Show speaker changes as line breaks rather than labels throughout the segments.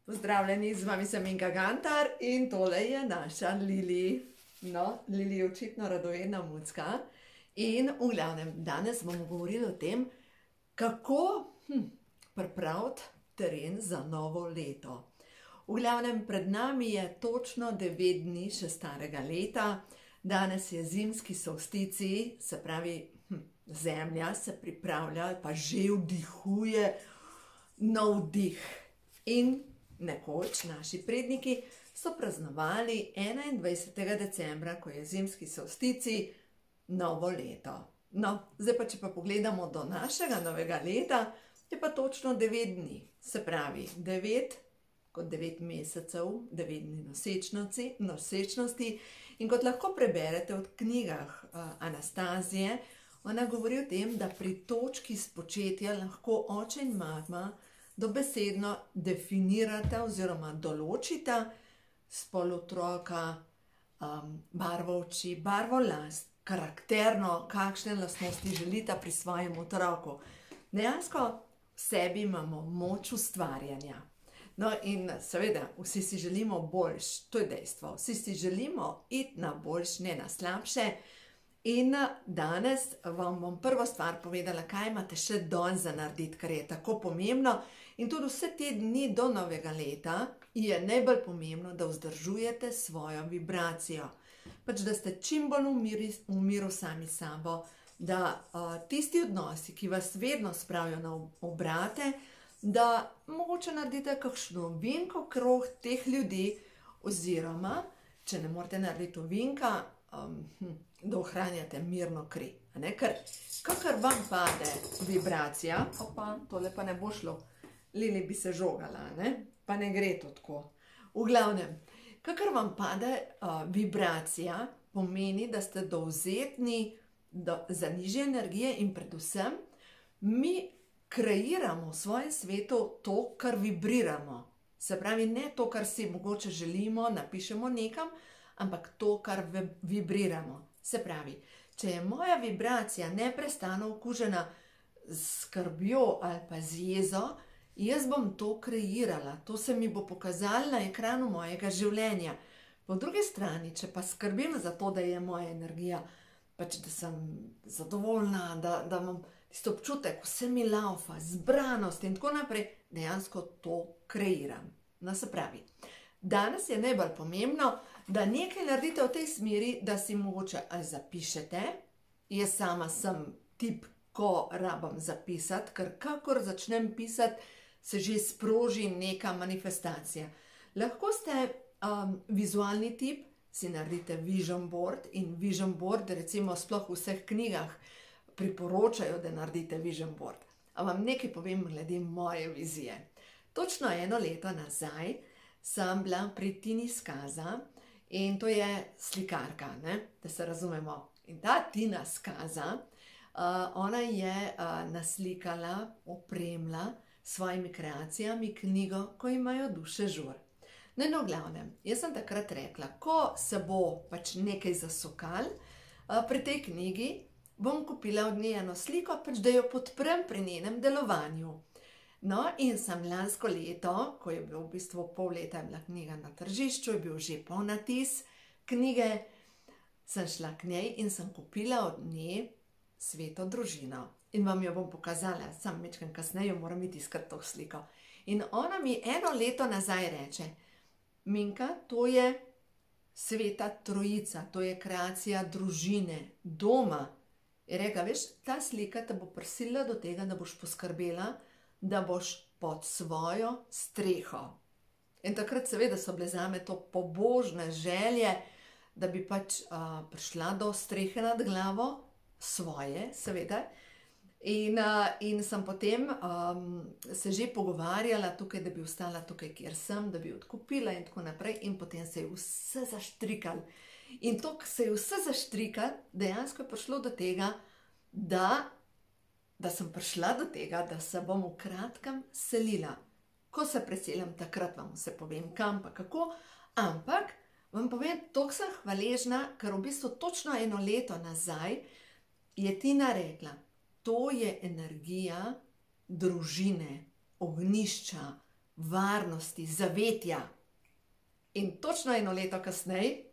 Pozdravljeni, z vami sem Inga Gantar in tole je naša Lili. No, Lili je očitno radovedna mucka. In v glavnem, danes bomo govorili o tem, kako pripraviti teren za novo leto. V glavnem, pred nami je točno 9 dni še starega leta. Danes je zimski solstici, se pravi, zemlja se pripravlja, pa že vdihuje nov dih. In nekoč naši predniki so praznovali 21. decembra, ko je zimski solstici, novo leto. No, zdaj pa, če pa pogledamo do našega novega leta, je pa točno 9 dni. Se pravi, 9 kot 9 mesecev, 9 dni nosečnosti. In kot lahko preberete v knjigah Anastazije, ona govori o tem, da pri točki spočetja lahko oče in mama dobesedno definirata oziroma določita spol otroka, barvo oči, barvo las, karakterno, kakšne lastnosti želita pri svojem otroku. Dejansko v sebi imamo moč ustvarjanja. No in seveda, vsi si želimo boljš, to je dejstvo. Vsi si želimo iti na boljš, ne na slabše. In danes vam bom prvo stvar povedala, kaj imate še danes za narediti, kar je tako pomembno. In tudi vse te dni do novega leta je najbolj pomembno, da vzdržujete svojo vibracijo. Pač, da ste čim bolj v miru sami sabo, da tisti odnosi, ki vas vedno spravijo na obrate, da mogoče naredite kakšno ovinko okrog teh ljudi, oziroma, če ne morete narediti ovinka, da ohranjate mirno kri. Ker kakor vam pade vibracija, opa, tole pa ne bo šlo, Lili bi se žogala, pa ne gre to tako. V glavnem, kakor vam pade vibracija, pomeni, da ste dovzetni za nižje energije in predvsem mi kreiramo v svojem svetu to, kar vibriramo. Se pravi, ne to, kar si mogoče želimo, napišemo nekam, ampak to, kar vibriramo. Se pravi, če je moja vibracija neprestano okužena s skrbjo ali pa z jezo, jaz bom to kreirala. To se mi bo pokazalo na ekranu mojega življenja. Po drugi strani, če pa skrbim za to, da je moja energija, pač da sem zadovoljna, da imam tisto občutek, vse mi laufa, zbranost in tako naprej, dejansko to kreiram. No, se pravi, danes je najbolj pomembno, da nekaj naredite v tej smeri, da si mogoče ali zapišete. Jaz sama sem tip, ko rabim zapisati, ker kakor začnem pisati, se že sproži neka manifestacija. Lahko ste vizualni tip, si naredite vision board in vision board, recimo sploh v vseh knjigah priporočajo, da naredite vision board. A vam nekaj povem glede moje vizije. Točno 1 leto nazaj sem bila pri Tini Skaza in to je slikarka, da se razumemo. In ta Tina Skaza, ona je naslikala, opremila s svojimi kreacijami knjigo, Ko imajo duše žur. No, v glavnem, jaz sem takrat rekla, ko se bo pač nekaj zasukal pri tej knjigi, bom kupila od nje eno sliko, pač da jo podprem pri njenem delovanju. No, in sem lansko leto, ko je bilo v bistvu pol leta je bila knjiga na tržišču, je bil že polnatis knjige, sem šla k njej in sem kupila od nje Sveto družino. In vam jo bom pokazala, sam majčkeno kasneje moram iti iskati to sliko. In ona mi 1 leto nazaj reče, Minka, to je Sveta trojica, to je kreacija družine, doma. Je rekla, veš, ta slika te bo prisilila do tega, da boš poskrbela, da boš pod svojo streho. In takrat seveda so bile zame to pobožne želje, da bi pač prišla do strehe nad glavo, svoje seveda. In sem potem se že pogovarjala tukaj, da bi ostala tukaj, kjer sem, da bi odkupila in tako naprej. In potem se je vse zaštrikalo. In to, ko se je vse zaštrikalo, dejansko je prišlo do tega, da sem prišla do tega, da se bom v kratkem selila. Ko se preselim, takrat vam vse povem, kam pa kako. Ampak vam povem, toliko sem hvaležna, ker v bistvu točno 1 leto nazaj je Tina rekla, to je energija družine, ognjišča, varnosti, zavetja. In točno 1 leto kasneje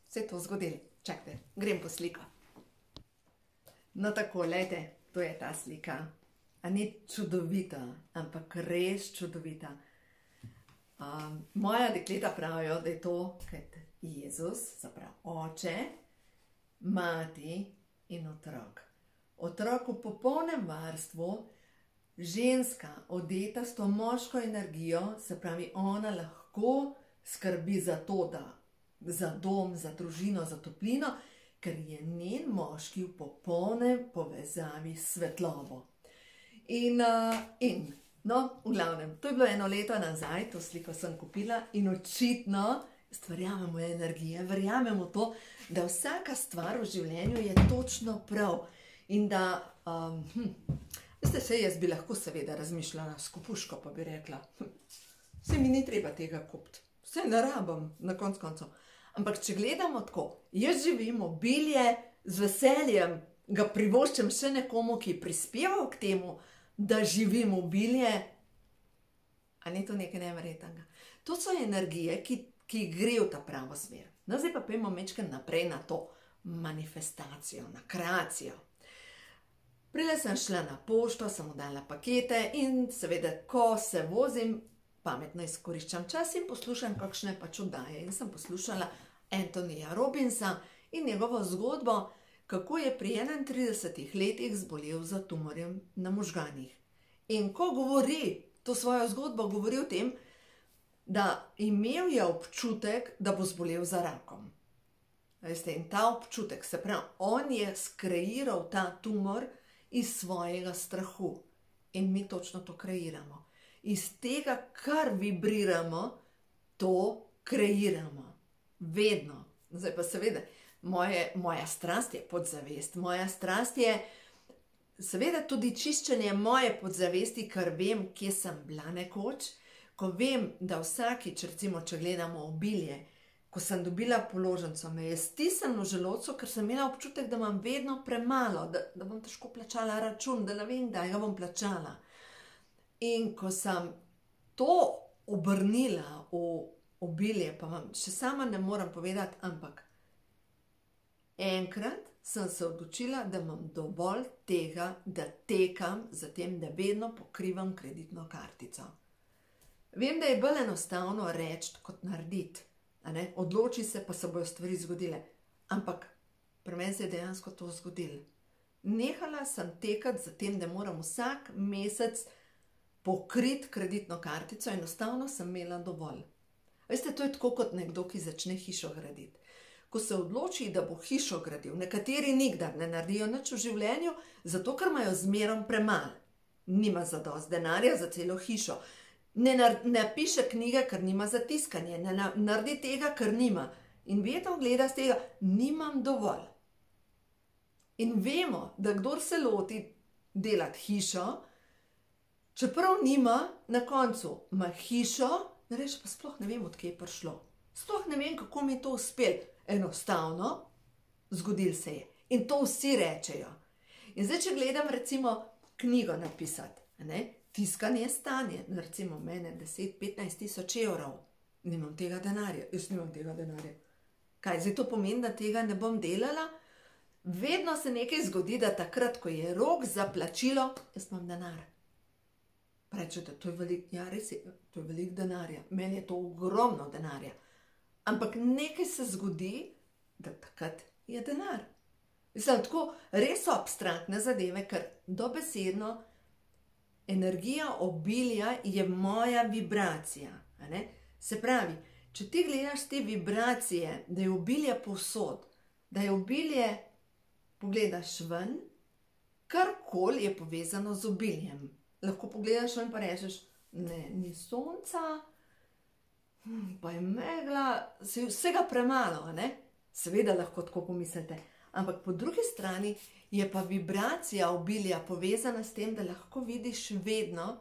se je to zgodilo. Čakajte, grem po sliko. No tako, lejte, to je ta slika. A ni čudovita, ampak res čudovita. Moja dekleta pravijo, da je to Jezus, zaprav oče, mati in otrok. Otrok v popolnem varstvu, ženska odeta s to moško energijo, se pravi, ona lahko skrbi za to, za dom, za družino, za toplino, ker je njen moški v popolnem povezavi s svetlobo. No, v glavnem, to je bilo 1 leto nazaj, to sliko sem kupila in očitno stvarjavamo energije, verjamemo to, da vsaka stvar v življenju je točno prav in da, veste, se jaz bi lahko seveda razmišljala s kupuško, pa bi rekla, se mi ni treba tega kupiti, se ne rabim na koncu koncev. Ampak če gledamo tako, jaz živim obilje, z veseljem ga privoščam še nekomu, ki je prispeval k temu, da živim obilje, a ni to nekaj neverjetnega. To so energije, ki gre v ta pravo smer. No, zdaj pa pojmo majčkeno naprej na to manifestacijo, na kreacijo. Prejle sem šla na pošto, sem oddala pakete in seveda, ko se vozim, pametno izkoriščam čas in poslušam kakšne pač oddaje. In sem poslušala Anthonyja Robbinsa in njegovo zgodbo, kako je pri 31 letih zbolel za tumorjem na možganih. In ko govori to svojo zgodbo, govori o tem, da imel je občutek, da bo zbolel za rakom. Veste, in ta občutek, se pravi, on je skreiral ta tumor iz svojega strahu. In mi točno to kreiramo. Iz tega, kar vibriramo, to kreiramo. Vedno. Zdaj pa seveda, moja strast je podzavest. Moja strast je seveda tudi čiščenje moje podzavesti, ker vem, kje sem bila nekoč. Ko vem, da vsakič, recimo, če gledamo obilje, ko sem dobila položnico, me je stisnilo v želodcu, ker sem imela občutek, da imam vedno premalo, da bom težko plačala račun, da ne vem, kdaj ga bom plačala. In ko sem to obrnila v obilje, pa vam še sama ne morem povedati, ampak enkrat sem se odločila, da imam dovolj tega, da tekam za tem, da vedno pokrivam kreditno kartico. Vem, da je bolj enostavno reči, kot narediti. Odloči se, pa se bojo stvari zgodile. Ampak pri meni se je dejansko to zgodilo. Nehala sem tekati za tem, da moram vsak mesec pokriti kreditno kartico, enostavno sem imela dovolj. Veste, to je tako kot nekdo, ki začne hišo graditi. Ko se odloči, da bo hišo gradil, nekateri nikdar ne naredijo nič v življenju, zato ker imajo zmerom premalo. Nima zadosti denarja za celo hišo. Ne piše knjige, ker nima za tiskanje, ne naredi tega, ker nima. In vedno gleda z tega, nimam dovolj. In vemo, da kdor se loti delati hišo, čeprav nima, na koncu ima hišo, ne reče, pa sploh ne vem, od kje je prišlo. Sploh ne vem, kako mi je to uspelo. Enostavno, zgodilo se je. In to vsi rečejo. In zdaj, če gledam recimo knjigo napisati, tiskanje stanje, recimo mene 10-15 tisoč evrov, nimam tega denarja, jaz nimam tega denarja. Kaj, zdaj to pomeni, da tega ne bom delala? Vedno se nekaj zgodi, da takrat, ko je rok za plačilo, jaz imam denar. Rečete, to je veliko, ja res je, to je veliko denarja, meni je to ogromno denarja. Ampak nekaj se zgodi, da takrat je denar. Mislim, tako res abstraktne zadeve, ker dobesedno energija obilja je moja vibracija. Se pravi, če ti gledaš te vibracije, da je obilje povsod, da je obilje, pogledaš ven, karkoli je povezano z obiljem. Lahko pogledaš ven pa rečeš, ne, ni sonca, pa je megla, vsega premalo, Seveda lahko tako pomislite. Ampak po drugi strani je pa vibracija obilja povezana s tem, da lahko vidiš vedno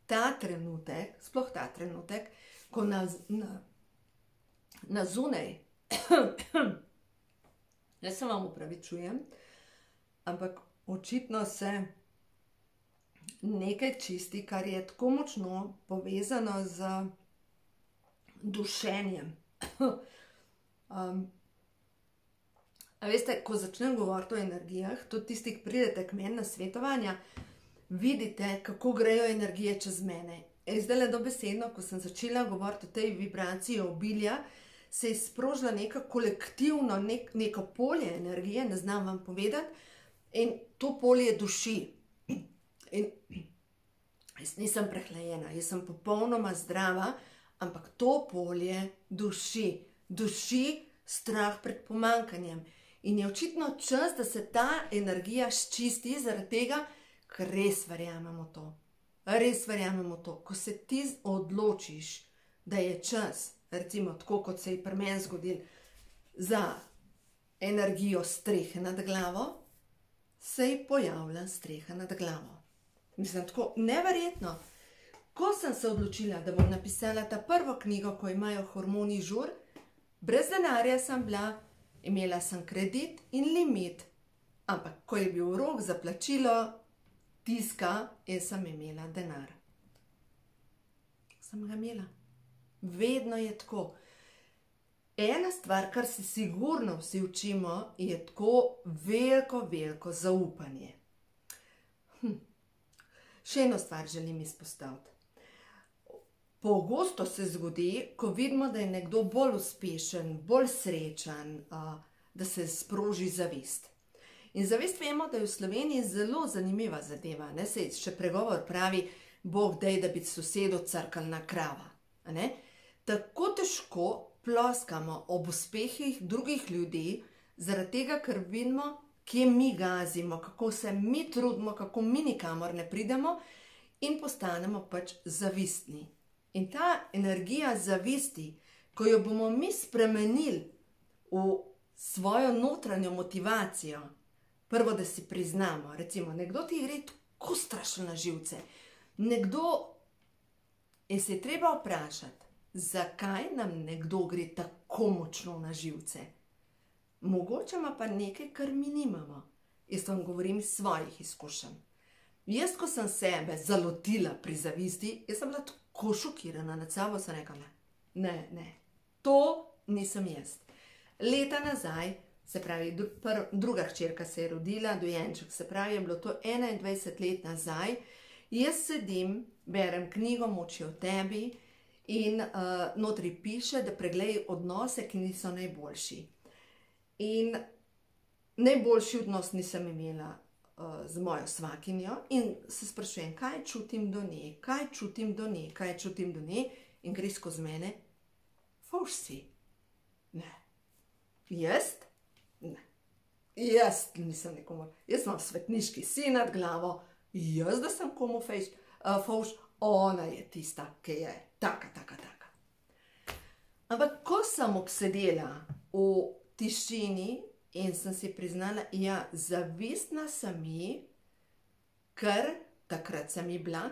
ta trenutek, sploh ta trenutek, ko na zunaj, jaz se vam opravičujem, ampak očitno se nekaj čisti, kar je tako močno povezano z dušenjem. A veste, ko začnem govoriti o energijah, tudi tisti, ki pridete k meni na svetovanja, vidite, kako grejo energije čez mene. Zdaj le dobesedno, ko sem začela govoriti o tej vibraciji obilja, se je sprožila neka kolektivno, neko polje energije, ne znam vam povedati, in to polje duši. In jaz nisem prehlajena, jaz sem popolnoma zdrava, ampak to polje duši. Duši strah pred pomanjkanjem. In je očitno čas, da se ta energija sčisti zaradi tega, ker res verjamemo to. Res verjamemo to. Ko se ti odločiš, da je čas, recimo tako, kot se je pri meni zgodil, za energijo strehe nad glavo, se je pojavila streha nad glavo. Mislim, tako neverjetno. Ko sem se odločila, da bom napisala ta prvo knjigo, ko imajo hormoni žur, brez denarja sem bila, imela sem kredit in limit. Ampak, ko je bil rok za plačilo tiska, jaz sem imela denar. Sem ga imela. Vedno je tako. Ena stvar, kar se sigurno vsi učimo, je tako veliko zaupanje. Še eno stvar želim izpostaviti. Pogosto se zgodi, ko vidimo, da je nekdo bolj uspešen, bolj srečen, da se sproži zavist. In zavist vemo, da je v Sloveniji zelo zanimiva zadeva. Saj še pregovor pravi, Bog daj, da bi sosedu crkljna krava. Tako težko ploskamo ob uspehih drugih ljudi, zaradi tega, ker vidimo, kje mi gazimo, kako se mi trudimo, kako mi nikamor ne pridemo in postanemo pač zavistni. In ta energija zavisti, ko jo bomo mi spremenili v svojo notranjo motivacijo, prvo, da si priznamo, recimo, nekdo ti gre tako strašno na živce, in se je treba vprašati, zakaj nam nekdo gre tako močno na živce. Mogoče ima pa nekaj, kar mi nimamo. Jaz vam govorim iz svojih izkušenj. Jaz, ko sem sebe zalotila pri zavisti, jaz sem bila tako šokirana nad sabo, sem rekla, ne, to nisem jaz. Leta nazaj, se pravi, druga hčerka se je rodila, dojenček, se pravi, je bilo to 21 let nazaj, jaz sedim, berem knjigo Moč je v tebi in notri piše, da preglej odnose, ki niso najboljši. In najboljši odnos nisem imela z mojo svakinjo in se sprašujem, kaj čutim do nje, in gre skozi mene, fouš si. Ne. Jaz? Ne. Jaz nisem nekomu. Jaz imam svetniški sin nad glavo, jaz, da sem komu fouš, ona je tista, ki je taka. Ampak ko sem obsedela v tišini in sem si priznala, ja, zavistna sem ji, ker takrat sem ji bila,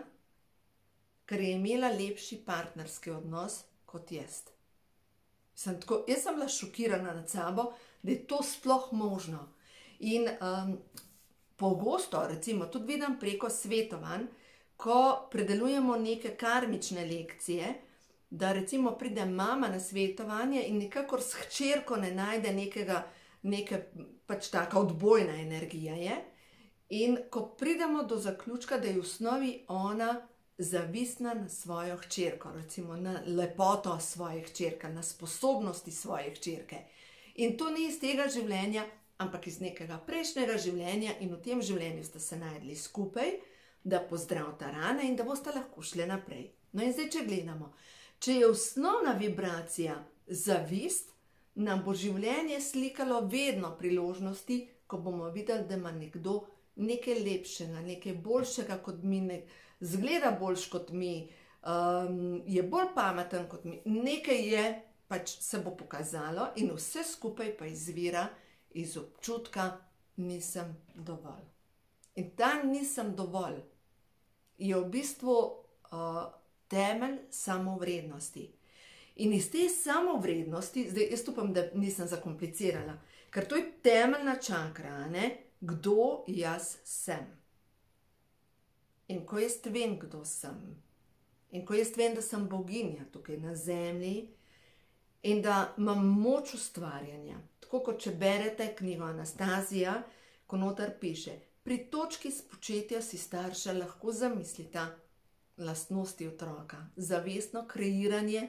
ker je imela lepši partnerski odnos kot jaz. Jaz sem bila šokirana nad sabo, da je to sploh možno. In pogosto, recimo, tudi vidim preko svetovanj, ko predelujemo neke karmične lekcije, da recimo pride mama na svetovanje in nikakor s hčerko ne najde neke pač taka odbojna energija je. In ko pridemo do zaključka, da je v osnovi ona zavistna na svojo hčerko, recimo na lepoto svoje hčerke, na sposobnosti svoje hčerke. In to ni iz tega življenja, ampak iz nekega prejšnjega življenja in v tem življenju sta se najdli skupaj, da pozdravita rane in da boste lahko šli naprej. No in zdaj, če gledamo, če je osnovna vibracija zavist, nam bo življenje slikalo vedno priložnosti, ko bomo videli, da ima nekdo nekaj lepšega, nekaj boljšega kot mi, zgleda boljš kot mi, je bolj pameten kot mi, nekaj je, pač se bo pokazalo in vse skupaj pa izvira iz občutka nisem dovolj. In ta nisem dovolj je v bistvu temelj samovrednosti. In iz te samovrednosti, zdaj jaz upam, da nisem zakomplicirala, ker to je temeljna čakra, kdo jaz sem. In ko jaz vem, kdo sem, in ko jaz vem, da sem boginja tukaj na zemlji in da imam moč ustvarjanja, tako kot če berete knjigo Anastazija, ko noter piše, pri točki spočetja si starša lahko zamislita lastnosti otroka, zavestno kreiranje,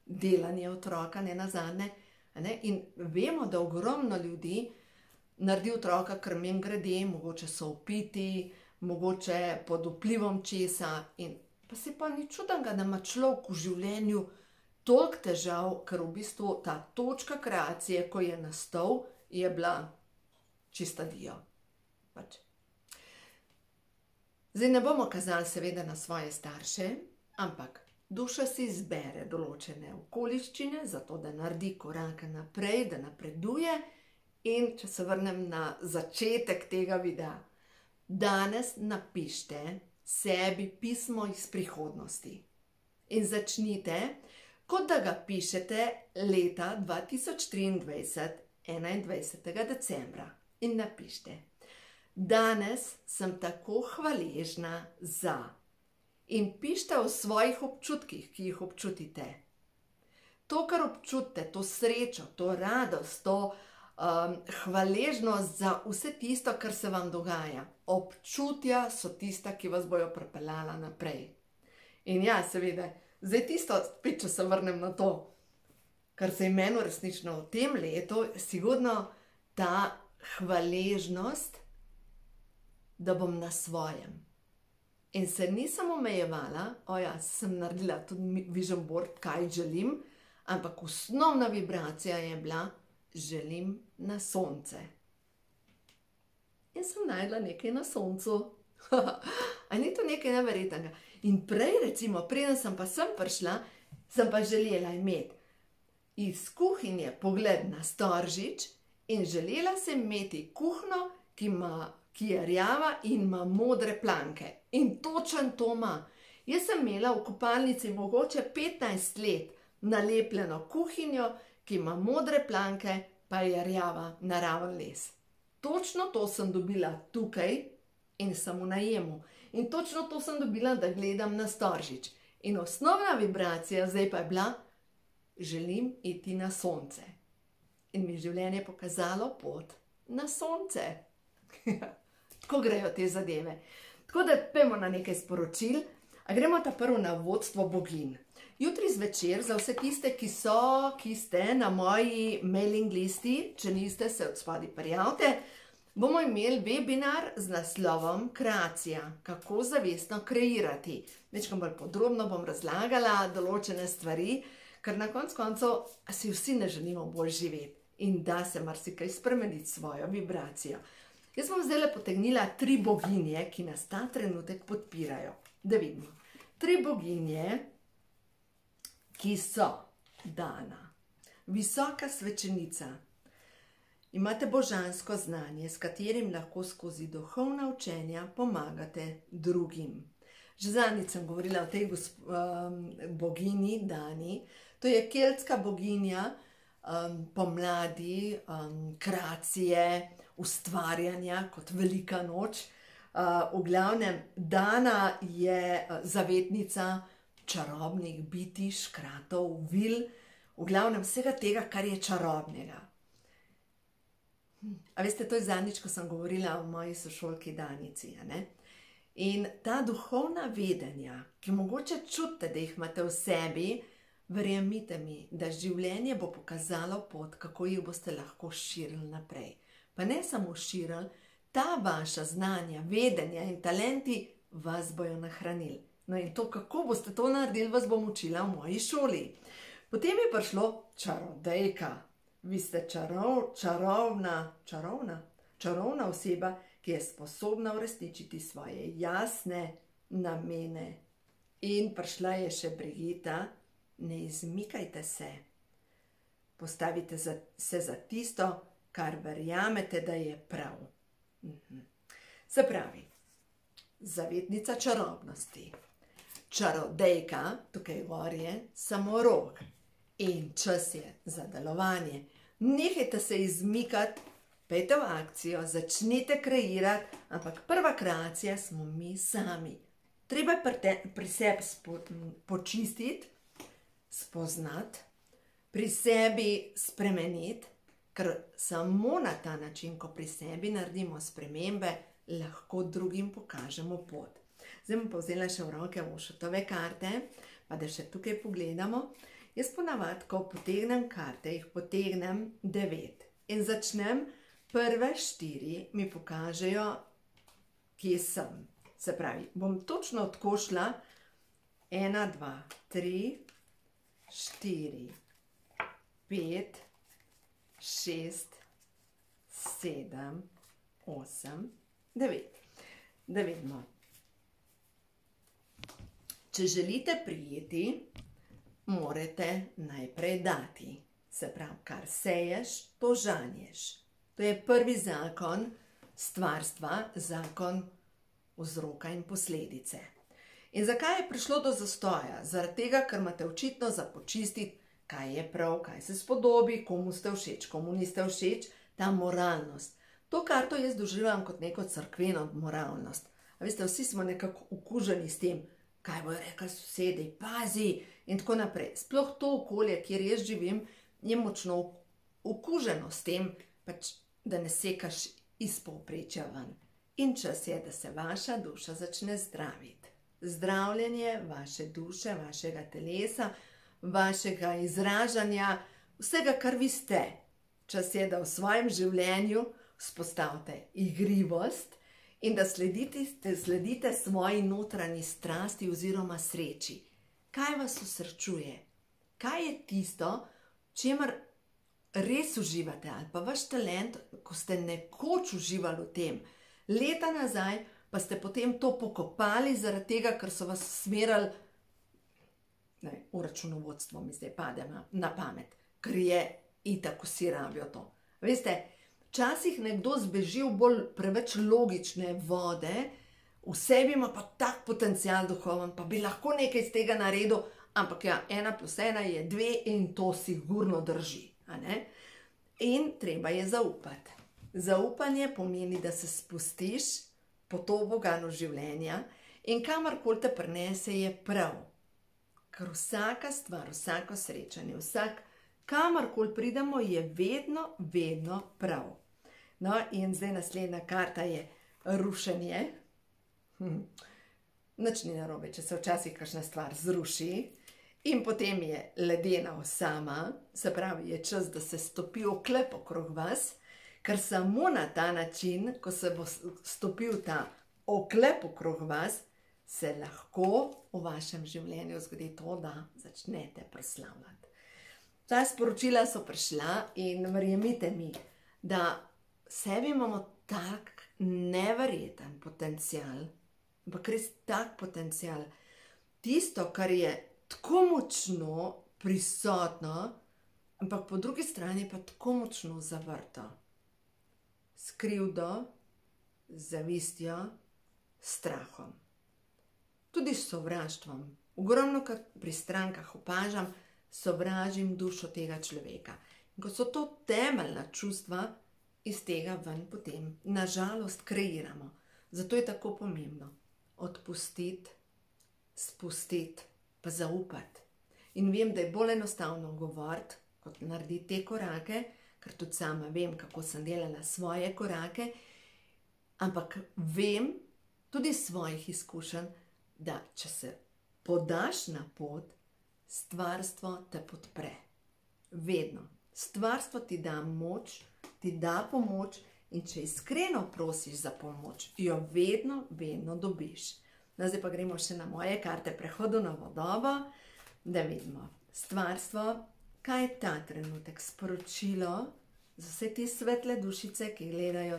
delanje otroka, ne nazadnje. In vemo, da ogromno ljudi naredi otroka, ker mimogrede, mogoče so opiti, mogoče pod vplivom česa, in pa se pa ni čudenega, da ima človek v življenju toliko težav, ker v bistvu ta točka kreacije, ko je nastal, je bila čista dio. Pač. Zdaj ne bomo kazali seveda na svoje starše, ampak duša si izbere določene okoliščine, zato da naredi korake naprej, da napreduje. In če se vrnem na začetek tega videa, danes napište sebi pismo iz prihodnosti in začnite, kot da ga pišete leta 2023, 21. decembra. In napište, danes sem tako hvaležna za. In pišite o svojih občutkih, ki jih občutite. To, kar občutite, to srečo, to radost, to hvaležnost za vse tisto, kar se vam dogaja. Občutja so tista, ki vas bojo pripeljala naprej. In ja, seveda, zdaj tisto, spet če se vrnem na to, kar se je meni resnično v tem letu, sigurno ta hvaležnost, da bom na svojem. In se nisem omejevala, sem naredila tudi vision board, kaj želim, ampak osnovna vibracija je bila, želim na sonce. In sem najdla nekaj na soncu. A ni to nekaj neverjetnega? In prej, recimo, preden sem pa sem prišla, sem pa želela imeti iz kuhinje pogled na Storžič in želela sem imeti kuhno, ki je rjava in ima modre planke. In točen to ima. Jaz sem imela v kopalnici mogoče 15 let nalepljeno kuhinjo, ki ima modre planke, pa je rjava, naraven les. Točno to sem dobila tukaj in sem v najemu. In točno to sem dobila, da gledam na Storžič. In osnovna vibracija zdaj pa je bila, želim iti na sonce. In mi življenje je pokazalo pot na sonce. Tako grejo te zadeve. Tako da pojmo na nekaj sporočil. A gremo ta prvo na vodstvo boginj. Jutri zvečer, za vse tiste, ki ste na moji mailing listi, če niste, se od spodaj prijavite, bomo imeli webinar z naslovom Kreacija, kako zavestno kreirati. Večkrat bolj podrobno bom razlagala določene stvari, ker na koncu koncev si vsi ne želimo bolj živeti in da se marsikaj spremeniti svojo vibracijo. Jaz bom zdaj potegnila 3 boginje, ki nas ta trenutek podpirajo. Da vidimo. 3 boginje, ki so Dana, visoka svečenica. Imate božansko znanje, s katerim lahko skozi duhovna učenja pomagate drugim. Že zadnjič sem govorila o tej boginji Dani. To je keltska boginja pomladi, kreacije, ustvarjanja kot velika noč. V glavnem, Dana je zavetnica čarobnih bitij, škratov, vil, v glavnem vsega tega, kar je čarobnega. A veste, to je zadnjič, ko sem govorila o moji sošolki Danici, ne? In ta duhovna vedenja, ki mogoče čutite, da jih imate v sebi, verjemite mi, da življenje bo pokazalo pot, kako jih boste lahko širili naprej. Pa ne samo širili, ta vaša znanja, vedenja in talenti vas bojo nahranili. No in to, kako boste to naredili, vas bom učila v moji šoli. Potem je prišlo čarodejka. Vi ste čarovna oseba, ki je sposobna uresničiti svoje jasne namene. In prišla je še Brigita, ne izmikajte se. Postavite se za tisto, kar verjamete, da je prav. Se pravi, zavetnica čarobnosti. Čarodejka, tukaj gor je samorog. In čas je za delovanje. Nehajte se izmikati, pejte v akcijo, začnite kreirati, ampak prva kreacija smo mi sami. treba je pri sebi počistiti, spoznati, pri sebi spremeniti, ker samo na ta način, ko pri sebi naredimo spremembe, lahko drugim pokažemo pot. Zdaj bom pa vzela še v roke Oshotove karte, pa da še tukaj pogledamo. Jaz ponavadi, ko potegnem karte, jih potegnem 9 in začnem, prve 4 mi pokažejo, kje sem. Se pravi, bom točno tako šla 1, 2, 3, 4, 5, 6, 7, 8, 9. Da vidimo. Če želite prijeti, morate najprej dati. Se pravi, kar seješ, to žanješ. To je prvi zakon stvarstva, zakon vzroka in posledice. In zakaj je prišlo do zastoja? Zaradi tega, ker imate očitno za počistiti, kaj je prav, kaj se spodobi, komu ste všeč, komu niste všeč, ta moralnost. To karto jaz doživljam kot neko cerkveno moralnost. A veste, vsi smo nekako okuženi s tem, kaj bojo rekli sosedi, pazi in tako naprej. Sploh to okolje, kjer jaz živim, je močno okuženo s tem, pač, da ne sekaš iz povprečja ven. In čas je, da se vaša duša začne zdraviti. Zdravljenje vaše duše, vašega telesa, vašega izražanja, vsega, kar vi ste. Čas je, da v svojem življenju vzpostavite igrivost in da sledite svoji notranji strasti oziroma sreči. Kaj vas osrečuje? Kaj je tisto, čemer res uživate ali pa vaš talent, ko ste nekoč uživali v tem, leta nazaj pa ste potem to pokopali zaradi tega, ker so vas smerali, v računovodstvo mi zdaj pade na pamet, ker je itak vsi rabijo to. Veste, včasih nekdo zbeži v bolj preveč logične vode, v sebi ima pa tak potencial duhoven, pa bi lahko nekaj iz tega naredil, ampak ja, 1 + 1 je 2 in to sigurno drži. In treba je zaupati. Zaupanje pomeni, da se spustiš po to bogano življenja in kamorkoli te prinese je prav. Ker vsaka stvar, vsako srečanje, kamorkoli pridemo, je vedno, vedno prav. No, in zdaj naslednja karta je rušenje. Nič ni narobe, če se včasih kakšna stvar zruši. In potem je ledena osama, se pravi, je čas, da se stopi oklep okrog vas, ker samo na ta način, ko se bo stopil ta oklep okrog vas, se lahko v vašem življenju zgodi to, da začnete proslavljati. Ta sporočila so prišla in verjemite mi, da sebi imamo tak neverjeten potencial, ampak res tak potencial. Tisto, kar je tako močno prisotno, ampak po drugi strani pa tako močno zavrto. S krivdo, zavistjo, strahom. Tudi s sovraštvom. Ogromno, kar pri strankah opažam, sovražim dušo tega človeka. In ko so to temeljna čustva, iz tega ven potem, nažalost, kreiramo. Zato je tako pomembno odpustiti, spustiti, pa zaupati. In vem, da je bolj enostavno govoriti, kot narediti te korake, ker tudi sama vem, kako sem delala svoje korake, ampak vem tudi iz svojih izkušenj, da če se podaš na pot, stvarstvo te podpre. Vedno. Stvarstvo ti da moč, ti da pomoč in če iskreno prosiš za pomoč, jo vedno, vedno dobiš. No, zdaj pa gremo še na moje karte prehodu na novo dobo, da vidimo stvarstvo, kaj je ta trenutek sporočilo za vse te svetle dušice, ki gledajo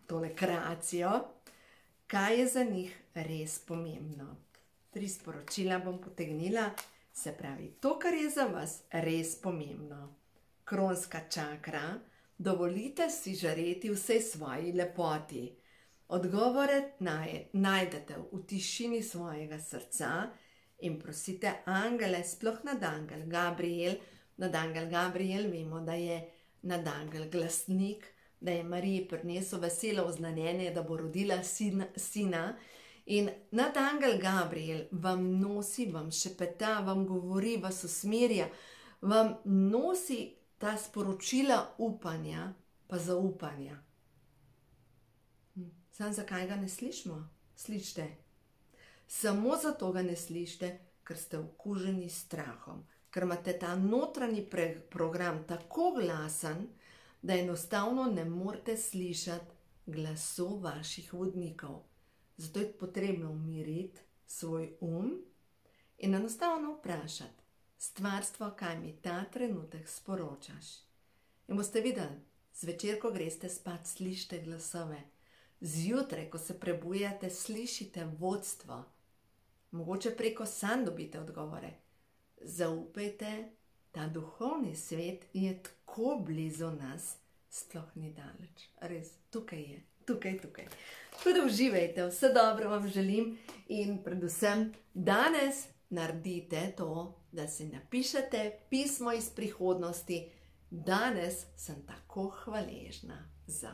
tole kreacijo, kaj je za njih res pomembno. 3 sporočila bom potegnila, se pravi, to, kar je za vas res pomembno. Kronska čakra, dovolite si žareti vsej svoji lepoti. Odgovore najdete v tišini svojega srca in prosite angele, sploh nadangel Gabriel. Nadangel Gabriel, vemo, da je nadangel glasnik, da je Mariji prinesel veselo oznanjenje, da bo rodila sina. In nadangel Gabriel vam nosi, vam šepeta, vam govori, vas usmerja, vam nosi ta sporočila upanja pa zaupanja. Samo zakaj ga ne slišimo? Slišite? Samo zato ga ne slišite, ker ste okuženi s strahom, ker imate ta notranji program tako glasen, da enostavno ne morete slišati glasov vaših vodnikov. Zato je potrebno umiriti svoj in enostavno vprašati, stvarstvo, kaj mi ta trenutek sporočaš. In boste videli, zvečer, ko greste spat, slišite glasove. Zjutraj, ko se prebujate, slišite vodstvo. Mogoče preko sanj dobite odgovore. Zaupajte, ta duhovni svet je tako blizu nas, sploh ni daleč. Res, tukaj je, tukaj. Tako da uživajte, vse dobro vam želim in predvsem danes naredite to, da si napišete pismo iz prihodnosti. Danes sem tako hvaležna za.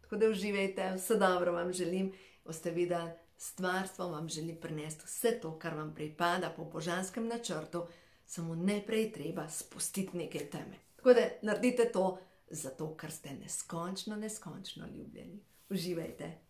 Tako da uživajte, vse dobro vam želim. Boste videli, stvarstvo vam želi prinesti vse to, kar vam pripada po božanskem načrtu, samo najprej treba spustiti nekaj teme. Tako da naredite to, zato ker ste neskončno ljubljeni. Uživajte.